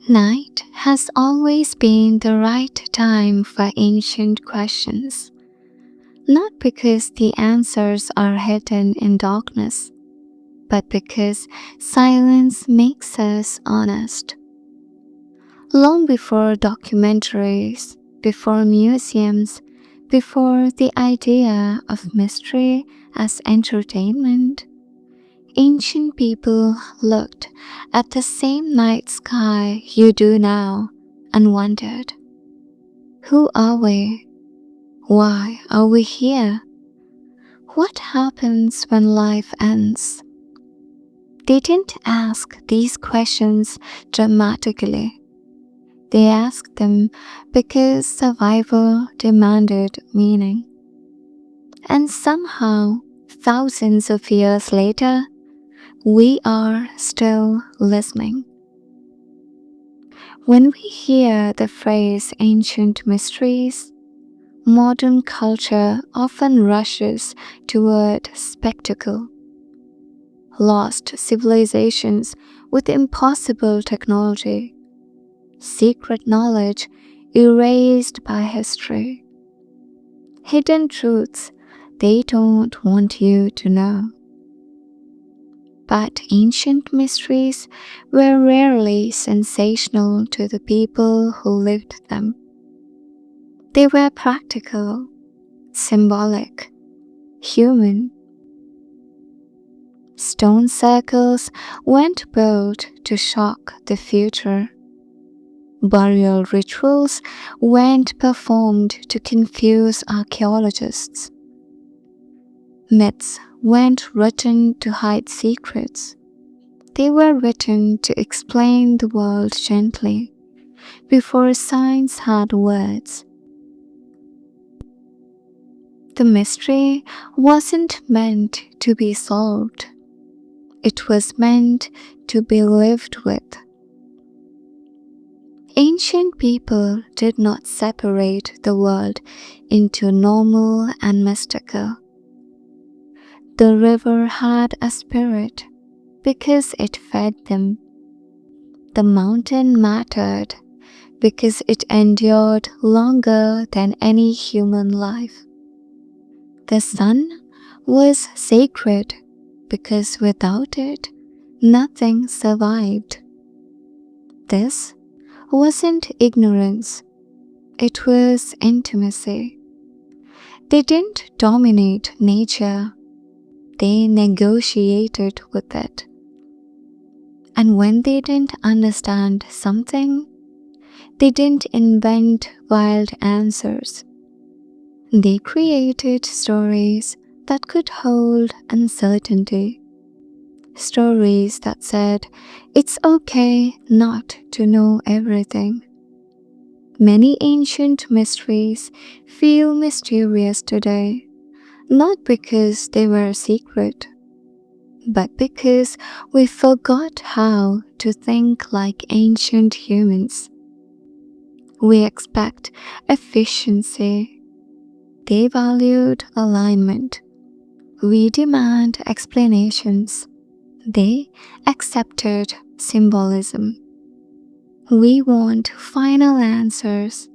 Night has always been the right time for ancient questions, not because the answers are hidden in darkness, but because silence makes us honest. Long before documentaries, before museums, before the idea of mystery as entertainment, ancient people looked at the same night sky you do now and wondered, who are we? Why are we here? What happens when life ends? They didn't ask these questions dramatically. They asked them because survival demanded meaning. And somehow, thousands of years later, we are still listening. When we hear the phrase ancient mysteries, modern culture often rushes toward spectacle. Lost civilizations with impossible technology, secret knowledge erased by history, hidden truths they don't want you to know. But ancient mysteries were rarely sensational to the people who lived them. They were practical, symbolic, human. Stone circles weren't built to shock the future. Burial rituals weren't performed to confuse archaeologists. Myths weren't written to hide secrets. They were written to explain the world gently, before science had words. The mystery wasn't meant to be solved. It was meant to be lived with. Ancient people did not separate the world into normal and mystical. The river had a spirit because it fed them. The mountain mattered because it endured longer than any human life. The sun was sacred because without it, nothing survived. This wasn't ignorance, it was intimacy. They didn't dominate nature, they negotiated with it. And when they didn't understand something, they didn't invent wild answers. They created stories that could hold uncertainty. Stories that said, it's okay not to know everything. Many ancient mysteries feel mysterious today, not because they were secret, but because we forgot how to think like ancient humans. We expect efficiency. They valued alignment. We demand explanations. They accepted symbolism. We want final answers.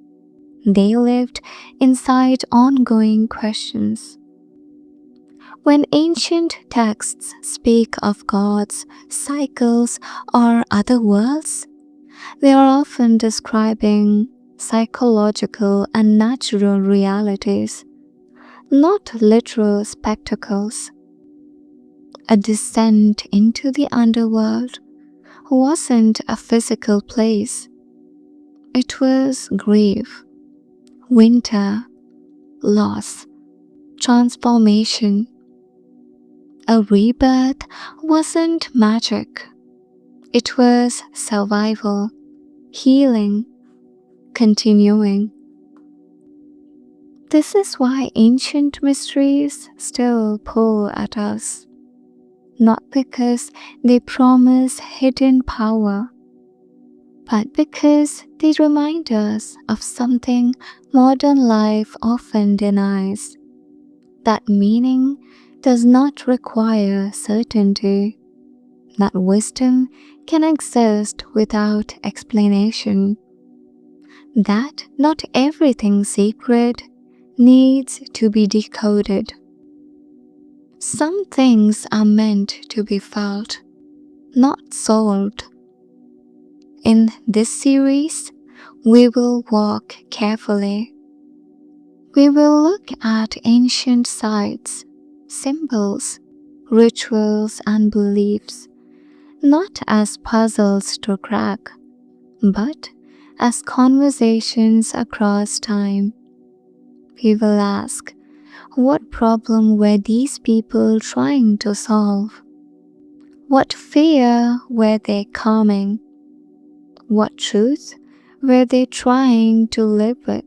They lived inside ongoing questions. When ancient texts speak of gods, cycles, or other worlds, they are often describing psychological and natural realities, not literal spectacles. A descent into the underworld wasn't a physical place. It was grief, winter, loss, transformation. A rebirth wasn't magic. It was survival, healing, continuing. This is why ancient mysteries still pull at us. Not because they promise hidden power, but because they remind us of something modern life often denies, that meaning does not require certainty. that wisdom can exist without explanation, that not everything sacred needs to be decoded. Some things are meant to be felt, not solved. In this series, we will walk carefully. We will look at ancient sites, symbols, rituals, and beliefs, not as puzzles to crack, but as conversations across time. We will ask, what problem were these people trying to solve? What fear were they calming? What truth were they trying to live with?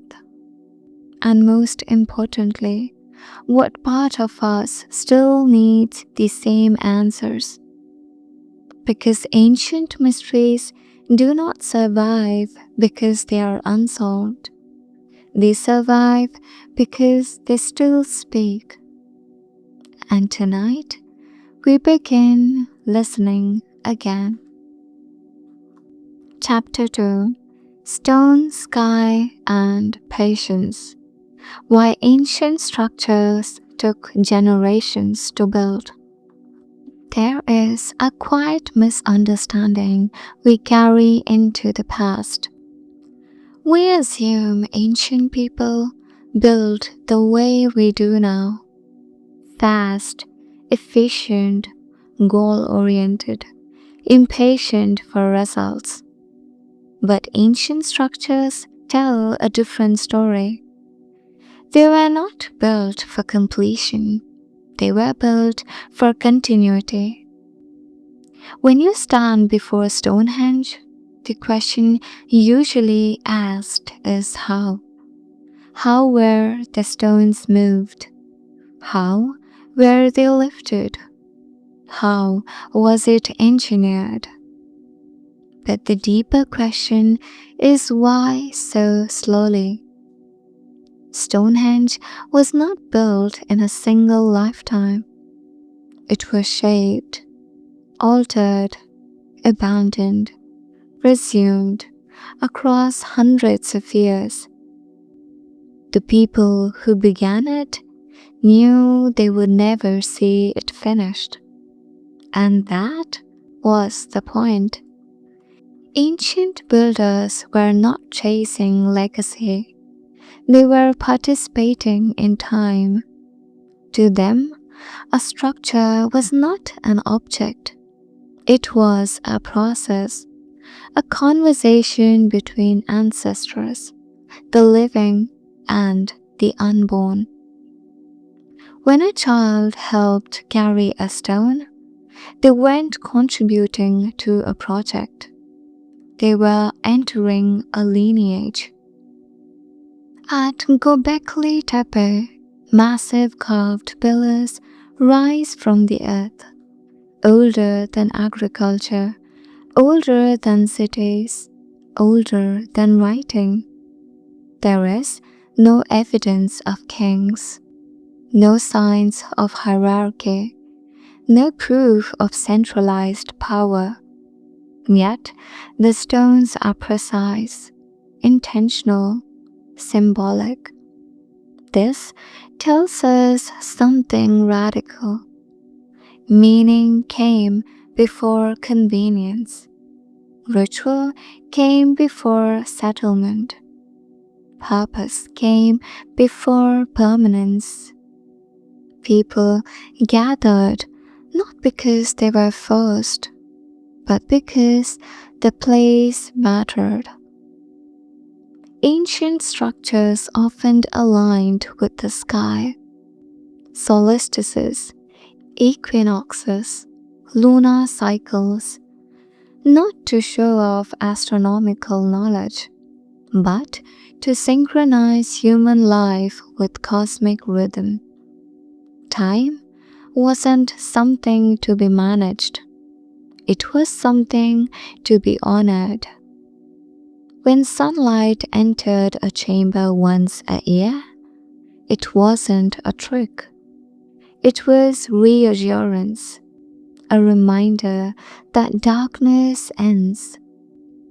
And most importantly, what part of us still needs the same answers? Because ancient mysteries do not survive because they are unsolved. They survive because they still speak. And tonight, we begin listening again. Chapter 2: Stone, Sky, and Patience. Why ancient structures took generations to build. There is a quiet misunderstanding we carry into the past. We assume ancient people built the way we do now: fast, efficient, goal-oriented, impatient for results. But ancient structures tell a different story. They were not built for completion. They were built for continuity. When you stand before Stonehenge, the question usually asked is how. How were the stones moved? How were they lifted? How was it engineered? But the deeper question is why so slowly? Stonehenge was not built in a single lifetime. It was shaped, altered, abandoned, resumed across hundreds of years. The people who began it knew they would never see it finished. And that was the point. Ancient builders were not chasing legacy. They were participating in time. To them, a structure was not an object. It was a process, a conversation between ancestors, the living and the unborn. When a child helped carry a stone, they weren't contributing to a project. They were entering a lineage. At Göbekli Tepe, massive carved pillars rise from the earth, older than agriculture, older than cities, older than writing. There is no evidence of kings, no signs of hierarchy, no proof of centralized power. Yet the stones are precise, intentional, symbolic. This tells us something radical. Meaning came before convenience. Ritual came before settlement. Purpose came before permanence. People gathered not because they were forced, but because the place mattered. Ancient structures often aligned with the sky. Solstices, equinoxes, lunar cycles, not to show off astronomical knowledge, but to synchronize human life with cosmic rhythm. Time wasn't something to be managed. It was something to be honored. When sunlight entered a chamber once a year, it wasn't a trick. It was reassurance. a reminder that darkness ends,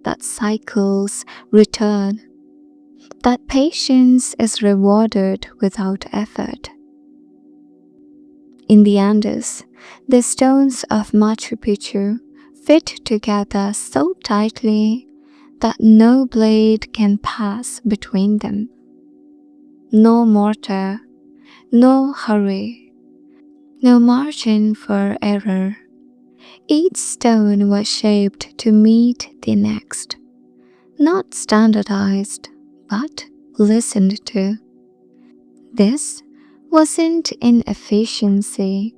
that cycles return, that patience is rewarded without effort. In the Andes, the stones of Machu Picchu fit together so tightly that no blade can pass between them. No mortar, no hurry, no margin for error. Each stone was shaped to meet the next, not standardized, but listened to. This wasn't inefficiency,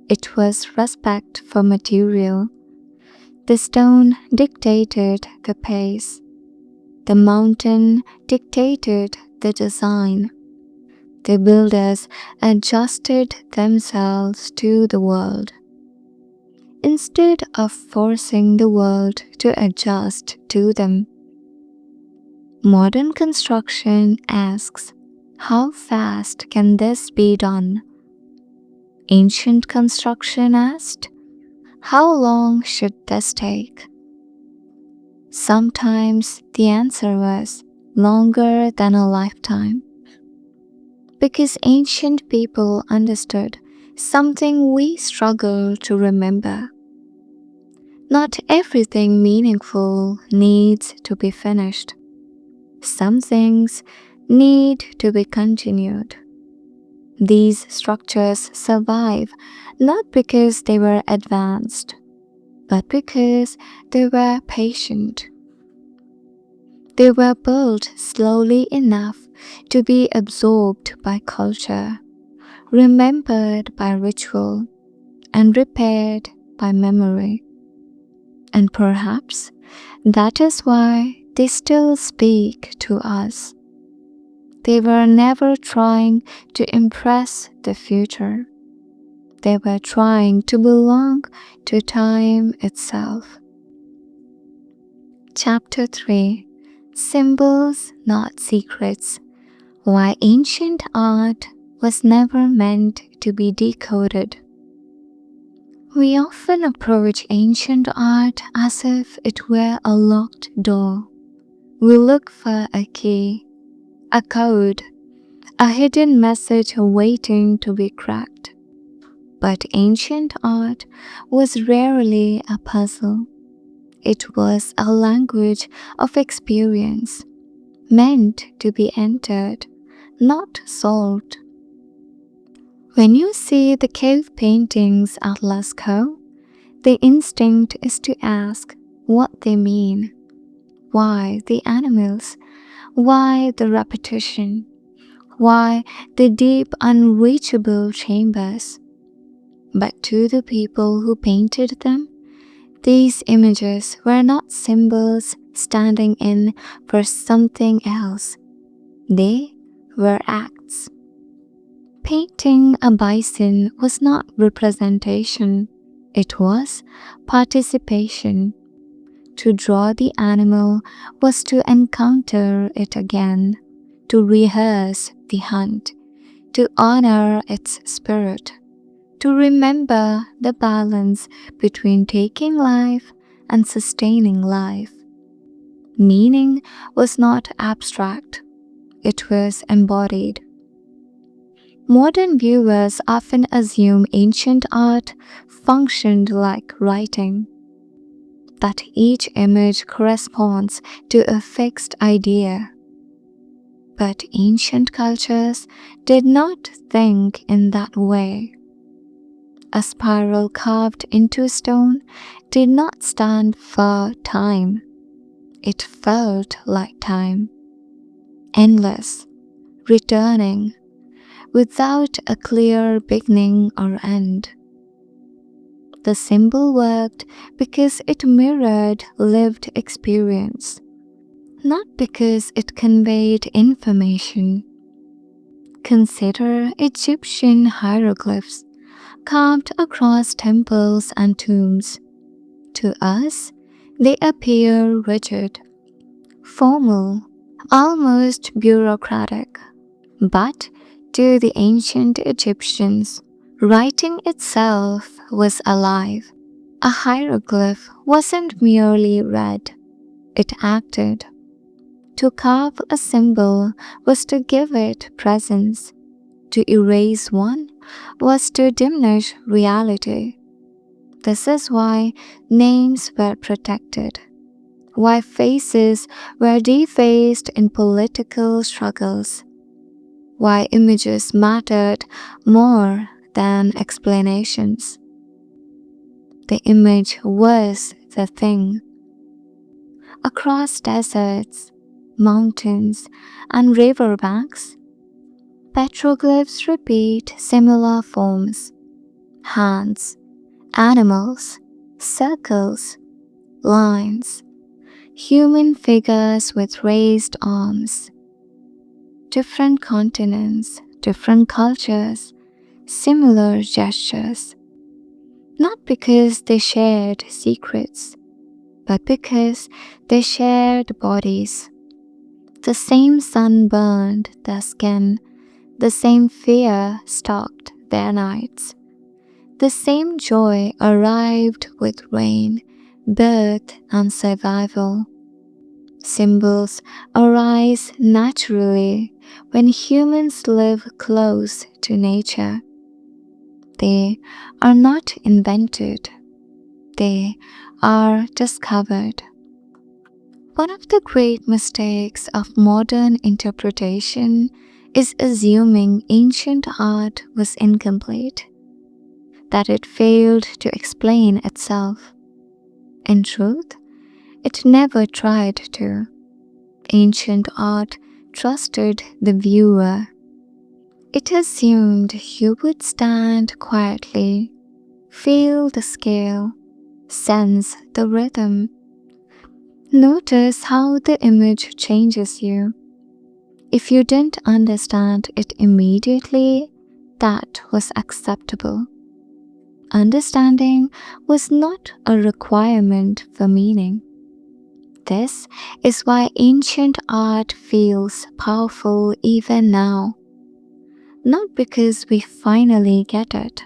it was respect for material. The stone dictated the pace, the mountain dictated the design. The builders adjusted themselves to the world, instead of forcing the world to adjust to them. Modern construction asks, how fast can this be done? Ancient construction asked, how long should this take? Sometimes the answer was longer than a lifetime. Because ancient people understood something we struggle to remember. Not everything meaningful needs to be finished. Some things need to be continued. These structures survive not because they were advanced, but because they were patient. They were built slowly enough to be absorbed by culture, remembered by ritual, and repaired by memory. And perhaps that is why they still speak to us. They were never trying to impress the future. They were trying to belong to time itself. Chapter 3: Symbols, Not Secrets. Why ancient art was never meant to be decoded. We often approach ancient art as if it were a locked door. We look for a key, a code, a hidden message waiting to be cracked. But ancient art was rarely a puzzle. It was a language of experience, meant to be entered, not solved. When you see the cave paintings at Lascaux, the instinct is to ask what they mean. Why the animals? Why the repetition? Why the deep, unreachable chambers? But to the people who painted them, these images were not symbols standing in for something else. They were acts. Painting a bison was not representation, it was participation. To draw the animal was to encounter it again, to rehearse the hunt, to honor its spirit, to remember the balance between taking life and sustaining life. Meaning was not abstract, it was embodied. Modern viewers often assume ancient art functioned like writing, that each image corresponds to a fixed idea. But ancient cultures did not think in that way. A spiral carved into stone did not stand for time. It felt like time, endless, returning, without a clear beginning or end. The symbol worked because it mirrored lived experience, not because it conveyed information. Consider Egyptian hieroglyphs carved across temples and tombs. To us, they appear rigid, formal, almost bureaucratic. But to the ancient Egyptians, writing itself was alive. A hieroglyph wasn't merely read, it acted. To carve a symbol was to give it presence. To erase one was to diminish reality. This is why names were protected, why faces were defaced in political struggles, why images mattered more than explanations. The image was the thing. Across deserts, mountains, and riverbanks, petroglyphs repeat similar forms: hands, animals, circles, lines, human figures with raised arms. Different continents, different cultures, similar gestures. Not because they shared secrets, but because they shared bodies. The same sun burned their skin, the same fear stalked their nights. The same joy arrived with rain, birth, and survival. Symbols arise naturally when humans live close to nature. They are not invented, they are discovered. One of the great mistakes of modern interpretation is assuming ancient art was incomplete, that it failed to explain itself. In truth, it never tried to. Ancient art trusted the viewer. It assumed you would stand quietly, feel the scale, sense the rhythm. Notice how the image changes you. If you didn't understand it immediately, that was acceptable. Understanding was not a requirement for meaning. This is why ancient art feels powerful even now. Not because we finally get it,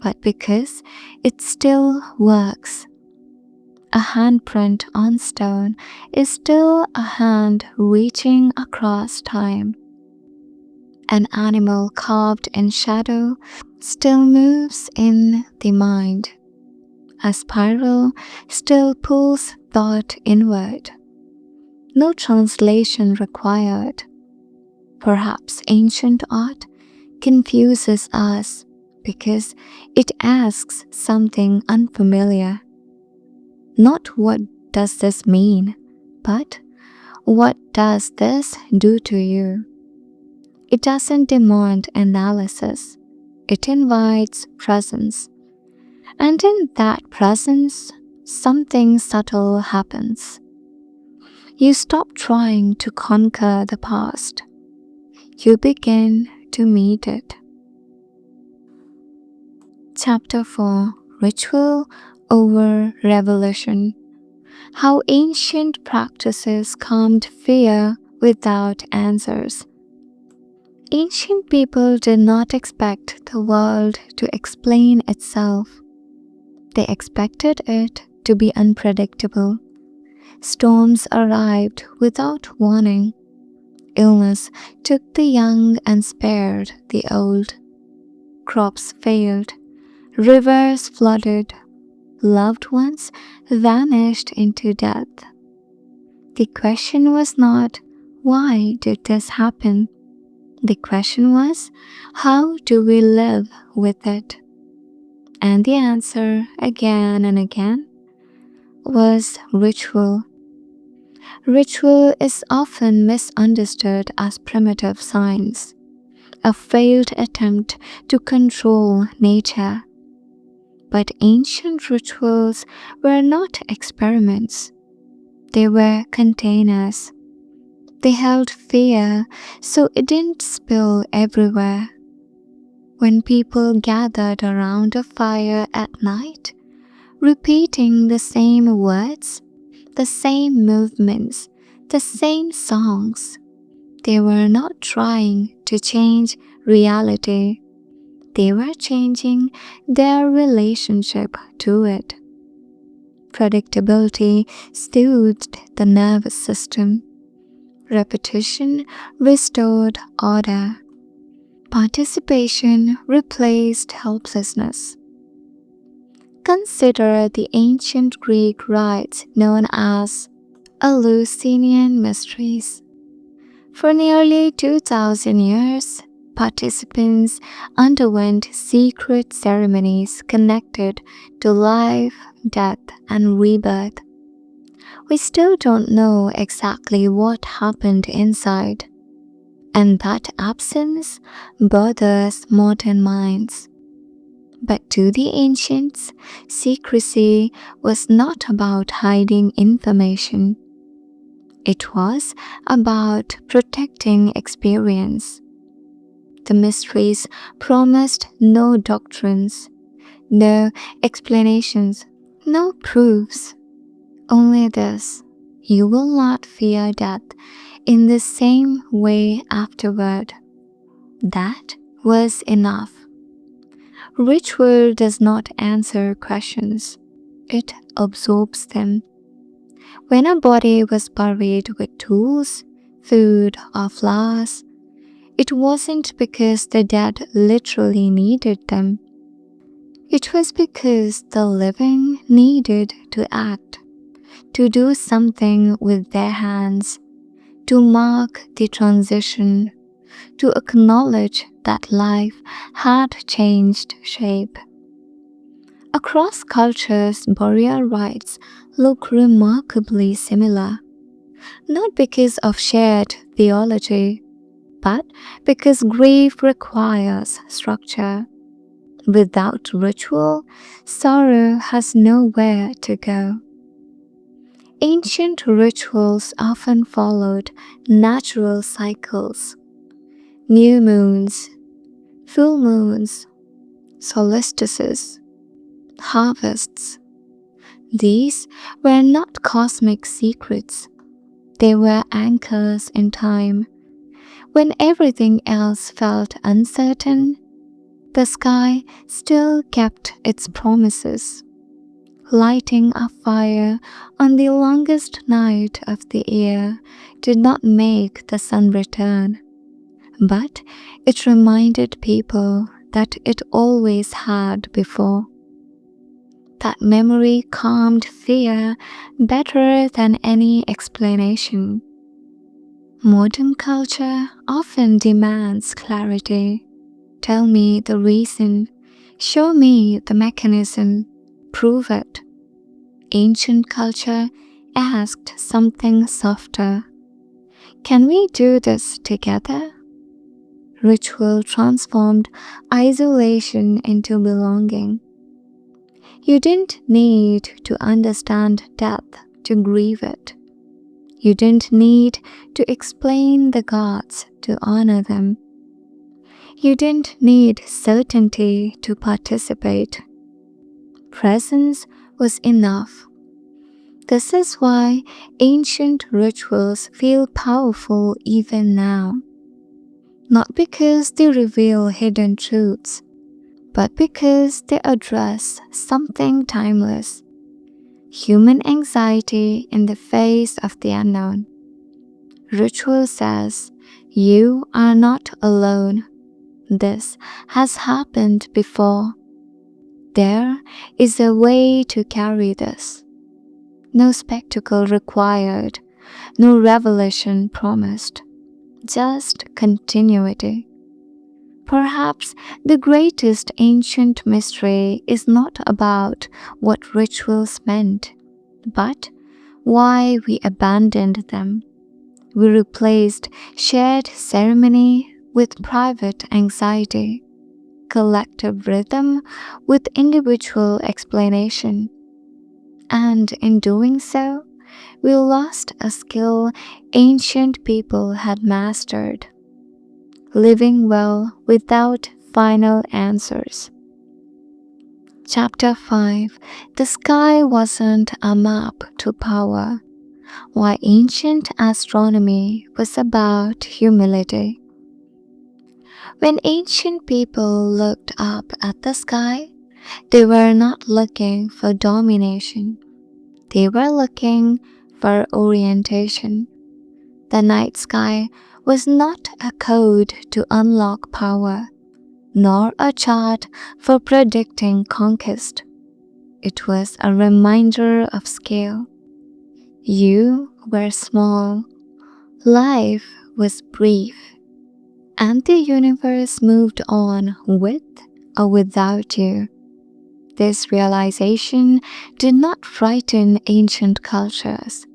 but because it still works. A handprint on stone is still a hand reaching across time. An animal carved in shadow still moves in the mind. A spiral still pulls thought inward. No translation required. Perhaps ancient art confuses us because it asks something unfamiliar. Not what does this mean, but what does this do to you? It doesn't demand analysis, it invites presence. And in that presence, something subtle happens. You stop trying to conquer the past. You begin to meet it. Chapter 4: Ritual over Revolution. How ancient practices calmed fear without answers. Ancient people did not expect the world to explain itself. They expected it to be unpredictable. Storms arrived without warning. Illness took the young and spared the old. Crops failed. Rivers flooded. Loved ones vanished into death. The question was not, why did this happen? The question was, how do we live with it? And the answer, again and again, was ritual. Ritual is often misunderstood as primitive science, a failed attempt to control nature. But ancient rituals were not experiments. They were containers. They held fear so it didn't spill everywhere. When people gathered around a fire at night, repeating the same words, the same movements, the same songs, they were not trying to change reality. They were changing their relationship to it. Predictability soothed the nervous system. Repetition restored order. Participation replaced helplessness. Consider the ancient Greek rites known as Eleusinian mysteries. For nearly 2000 years, participants underwent secret ceremonies connected to life, death, and rebirth. We still don't know exactly what happened inside, and that absence bothers modern minds. But to the ancients, secrecy was not about hiding information. It was about protecting experience. The mysteries promised no doctrines, no explanations, no proofs. Only this: you will not fear death in the same way afterward. That was enough. Ritual does not answer questions, it absorbs them. When a body was buried with tools, food, or flowers, it wasn't because the dead literally needed them. It was because the living needed to act, to do something with their hands, to mark the transition, to acknowledge that life had changed shape. Across cultures, burial rites look remarkably similar, not because of shared theology, but because grief requires structure. Without ritual, sorrow has nowhere to go. Ancient rituals often followed natural cycles: new moons, full moons, solstices, harvests. These were not cosmic secrets, they were anchors in time. When everything else felt uncertain, the sky still kept its promises. Lighting a fire on the longest night of the year did not make the sun return, but it reminded people that it always had before. That memory calmed fear better than any explanation. Modern culture often demands clarity. Tell me the reason, show me the mechanism, prove it. Ancient culture asked something softer. Can we do this together? Ritual transformed isolation into belonging. You didn't need to understand death to grieve it. You didn't need to explain the gods to honor them. You didn't need certainty to participate. Presence was enough. This is why ancient rituals feel powerful even now. Not because they reveal hidden truths, but because they address something timeless: human anxiety in the face of the unknown. Ritual says, you are not alone. This has happened before. There is a way to carry this. No spectacle required, no revelation promised, just continuity. Perhaps the greatest ancient mystery is not about what rituals meant, but why we abandoned them. We replaced shared ceremony with private anxiety, collective rhythm with individual explanation. And in doing so, we lost a skill ancient people had mastered: living well without final answers. Chapter 5: The sky wasn't a map to power. Why ancient astronomy was about humility. When ancient people looked up at the sky, they were not looking for domination. They were looking for orientation. The night sky was not a code to unlock power, nor a chart for predicting conquest. It was a reminder of scale. You were small, life was brief, and the universe moved on with or without you. This realization did not frighten ancient cultures.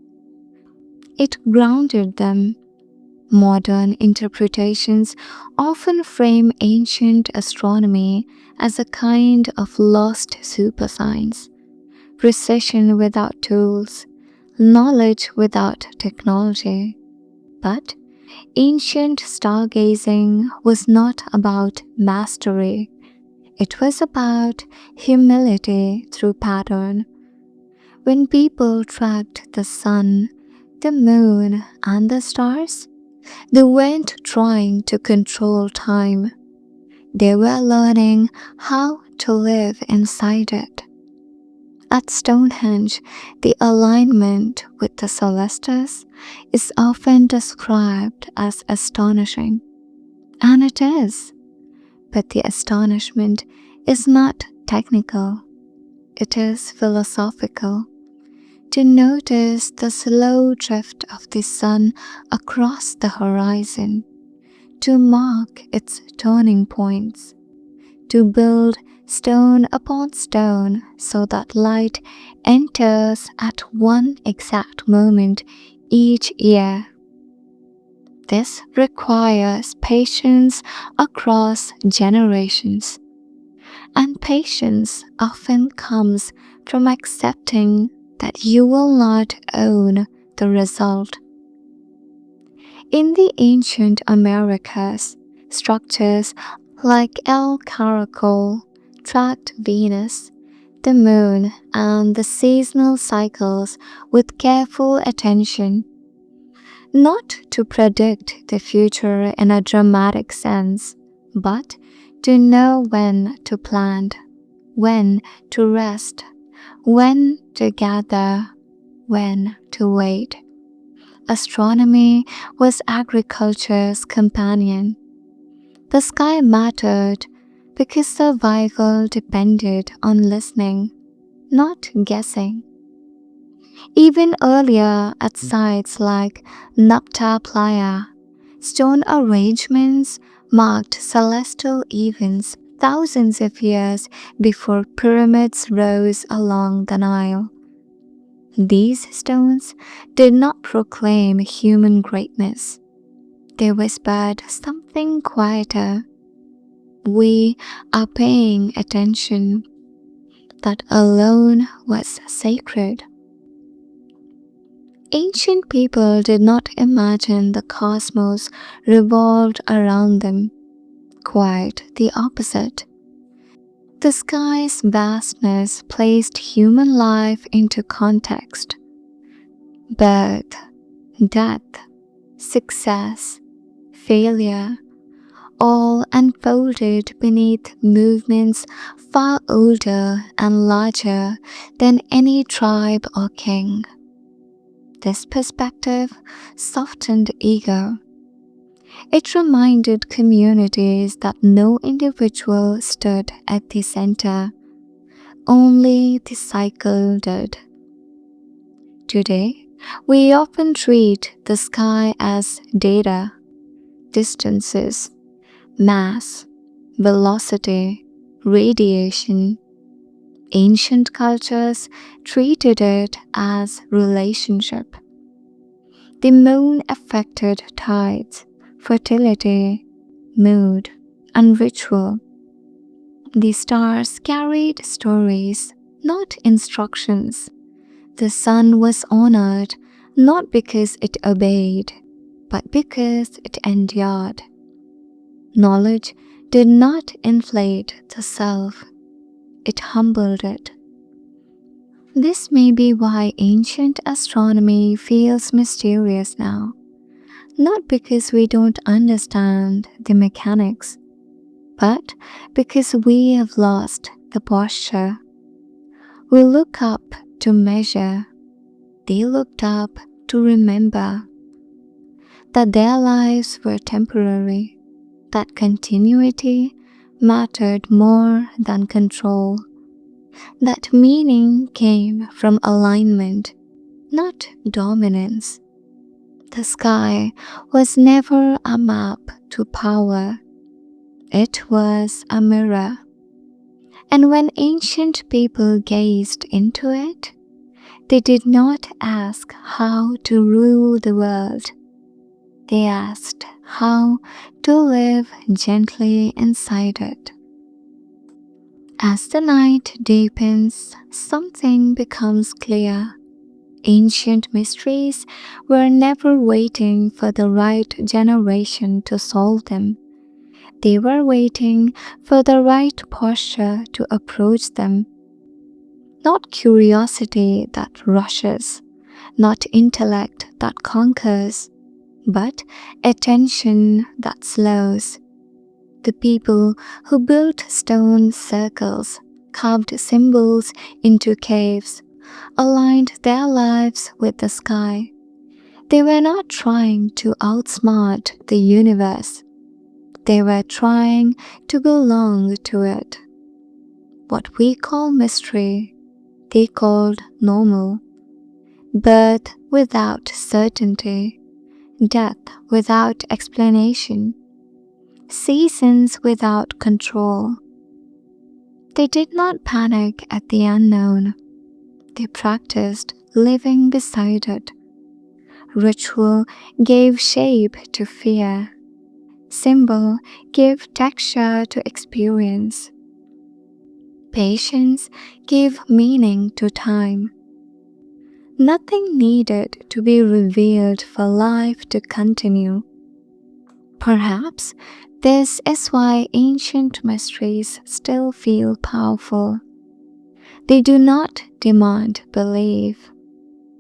It grounded them. Modern interpretations often frame ancient astronomy as a kind of lost superscience, precision without tools, knowledge without technology. But ancient stargazing was not about mastery. It was about humility through pattern. When people tracked the sun, the moon, and the stars, they weren't trying to control time. They were learning how to live inside it. At Stonehenge, the alignment with the celestes is often described as astonishing. And it is. But the astonishment is not technical, it is philosophical. To notice the slow drift of the sun across the horizon, to mark its turning points, to build stone upon stone so that light enters at one exact moment each year. This requires patience across generations, and patience often comes from accepting that you will not own the result. In the ancient Americas, structures like El Caracol tracked Venus, the moon, and the seasonal cycles with careful attention, not to predict the future in a dramatic sense, but to know when to plant, when to rest, when to gather, when to wait. Astronomy was agriculture's companion. The sky mattered because survival depended on listening, not guessing. Even earlier at sites like Nabta Playa, stone arrangements marked celestial events thousands of years before pyramids rose along the Nile. These stones did not proclaim human greatness. They whispered something quieter. We are paying attention. That alone was sacred. Ancient people did not imagine the cosmos revolved around them. Quite the opposite. The sky's vastness placed human life into context. Birth, death, success, failure, all unfolded beneath movements far older and larger than any tribe or king. This perspective softened ego. It reminded communities that no individual stood at the center, only the cycle did. Today, we often treat the sky as data, distances, mass, velocity, radiation. Ancient cultures treated it as relationship. The moon affected tides, fertility, mood, and ritual. The stars carried stories, not instructions. The sun was honored not because it obeyed, but because it endured. Knowledge did not inflate the self, it humbled it. This may be why ancient astronomy feels mysterious now, not because we don't understand the mechanics, but because we have lost the posture. We look up to measure, They looked up to remember that their lives were temporary, that continuity mattered more than control, that meaning came from alignment, not dominance. The sky was never a map to power, it was a mirror. And when ancient people gazed into it, they did not ask how to rule the world. They asked how to live gently inside it. As the night deepens, something becomes clear. Ancient mysteries were never waiting for the right generation to solve them. They were waiting for the right posture to approach them. Not curiosity that rushes, not intellect that conquers, but attention that slows. The people who built stone circles, carved symbols into caves, aligned their lives with the sky. They were not trying to outsmart the universe. They were trying to belong to it. What we call mystery, they called normal. Birth without certainty, death without explanation, seasons without control. They did not panic at the unknown. They practiced living beside it. Ritual gave shape to fear. Symbol gave texture to experience. Patience gave meaning to time. Nothing needed to be revealed for life to continue. Perhaps this is why ancient mysteries still feel powerful. They do not demand belief.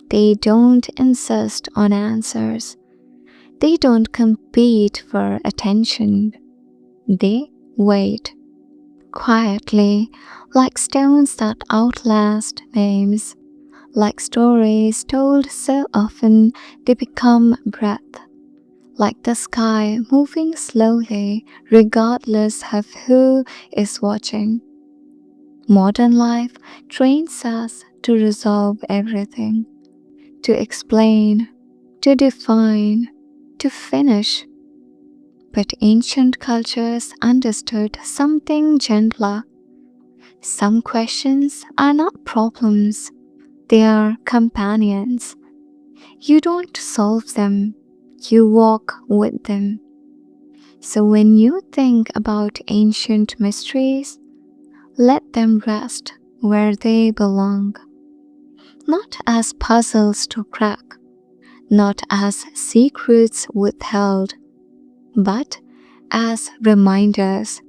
They don't insist on answers. They don't compete for attention. They wait quietly, like stones that outlast names, like stories told so often they become breath, like the sky moving slowly regardless of who is watching. Modern life trains us to resolve everything, to explain, to define, to finish. But ancient cultures understood something gentler. Some questions are not problems, they are companions. You don't solve them, you walk with them. So when you think about ancient mysteries, let them rest where they belong. Not as puzzles to crack, not as secrets withheld, but as reminders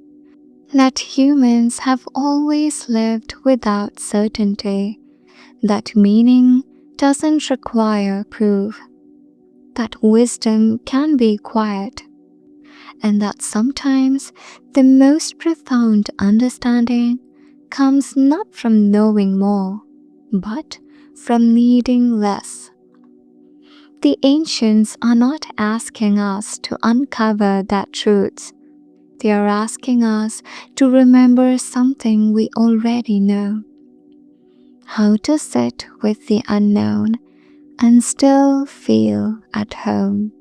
that humans have always lived without certainty, that meaning doesn't require proof, that wisdom can be quiet, and that sometimes the most profound understanding comes not from knowing more, but from needing less. The ancients are not asking us to uncover that truth. They are asking us to remember something we already know. How to sit with the unknown and still feel at home.